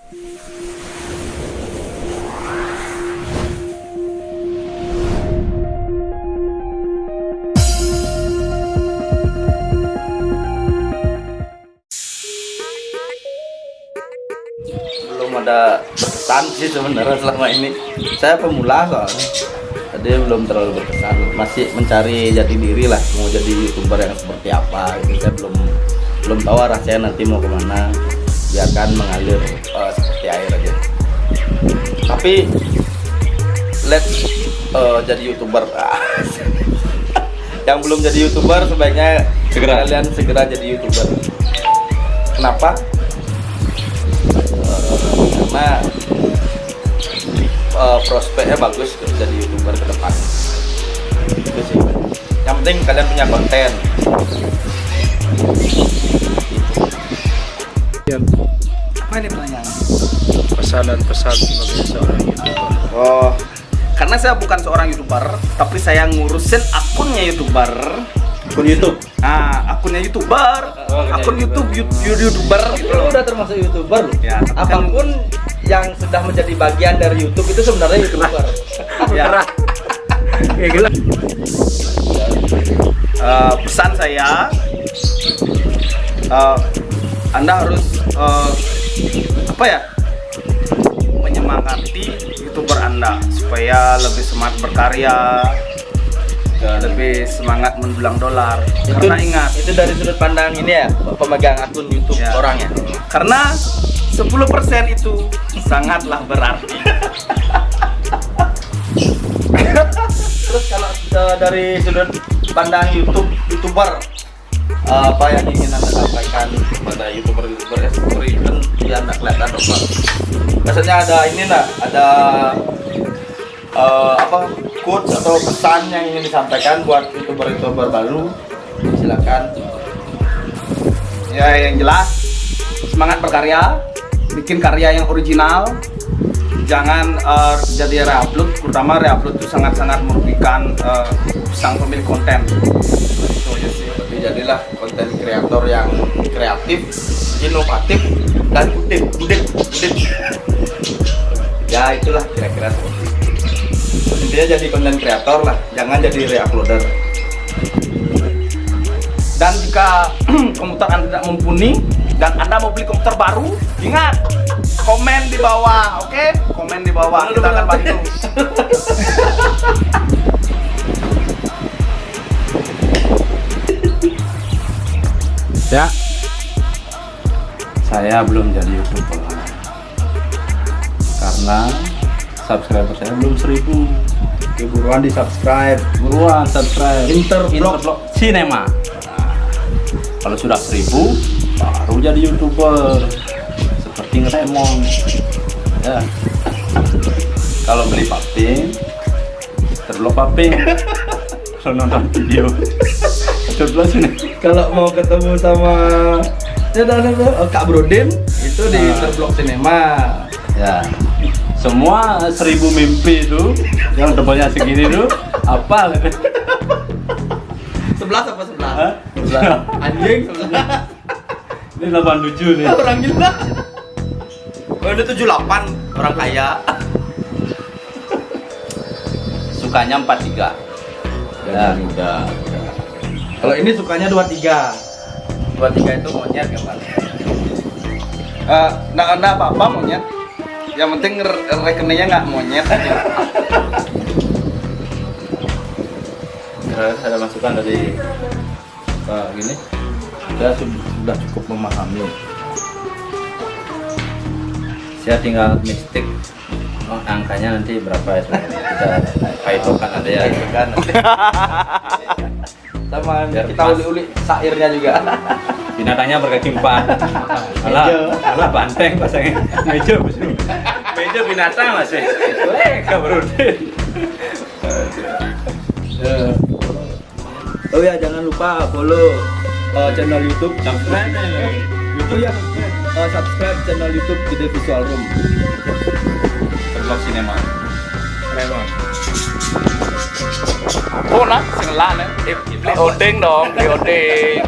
Belum ada berkesan sih sebenarnya selama ini. Saya pemula soalnya, jadi belum terlalu berkesan. Masih mencari jati diri lah, mau jadi YouTuber yang seperti apa. Gitu. Saya belum tahu arah saya nanti mau kemana. Biarkan mengalir seperti air aja. Tapi let's jadi YouTuber. Yang belum jadi YouTuber sebaiknya kalian segera jadi YouTuber. Kenapa? Karena prospeknya bagus tuh jadi YouTuber ke depan. Itu sih. Yang penting kalian punya konten. Apa ini pertanyaan? Pesan dan pesan sebagai seorang YouTuber. Oh, karena saya bukan seorang YouTuber, tapi saya ngurusin akunnya YouTuber. Akun YouTube. Nah, akunnya YouTuber, akun YouTuber Itu udah termasuk YouTuber loh. Ya, tapi kan- Apapun yang sudah menjadi bagian dari YouTube itu sebenarnya YouTuber. Ya. Pesan saya, Anda harus apa ya, menyemangati YouTuber Anda supaya lebih semangat berkarya, lebih semangat mendulang dolar. Karena ingat, Itu dari sudut pandang ini ya, pemegang akun YouTube Ya. orangnya. karena 10% itu sangatlah berarti. Terus kalau dari sudut pandang YouTuber, apa yang ingin Anda sampaikan kepada YouTuber yang seperti itu kan biar Anda kelihatan dong, Pak. Biasanya ada ini nah, ada apa quotes atau pesan yang ingin disampaikan buat YouTuber baru. Silakan. Ya, yang jelas semangat berkarya, bikin karya yang original. Jangan jadi reupload, terutama reupload itu sangat-sangat merugikan sang pemilik konten. Itu aja sih. Tapi jadilah konten kreator yang kreatif, inovatif, dan udik. Ya itulah kira-kira seperti itu. Intinya jadi konten kreator lah, jangan jadi reuploader. Dan jika komputer Anda tidak mumpuni dan Anda mau beli komputer baru, ingat komen di bawah, oke? Komen di bawah, kita akan bantu. Ya, Saya belum jadi YouTuber karena subscriber saya belum 1000. Buruan di subscribe. Buruan subscribe. Interblog Cinema. Nah, kalau sudah 1000 baru jadi YouTuber. Seperti ngeremon. Ya. Kalau beli paping, terblok paping. Kalau nonton video, terblok sini. Kalau mau ketemu sama Kak Brodin itu di Terblok Cinema. Ya. Semua 1000 mimpi itu yang tebalnya segini tuh apa? 11 apa 11? Hah? Anjing 11. Ini 87 nih. Orang gila. Oh, ini 78 orang kaya. Sukanya 43. Ya, udah. Kalau ini sukanya 23. 23 itu monyet kemarin. Nggak apa-apa monyet. Yang penting rekeningnya nggak monyet aja. Ada masukan dari gini. Saya sudah cukup memahami. Saya tinggal mistik. Oh, angkanya nanti berapa itu? Kita paitokan ada ya. Sama Biar kita pas. uli-uli sairnya juga. binatangnya berkaki 4. Malah banteng pasangnya. Meja binatang masih. Kabarudin. Oh ya, jangan lupa follow channel YouTube. Subscribe. YouTube ya. Subscribe channel YouTube Gede Visual Room. Terblok Cinema. Remon. Aku nak sing lan, beli odeng dong, beli odeng.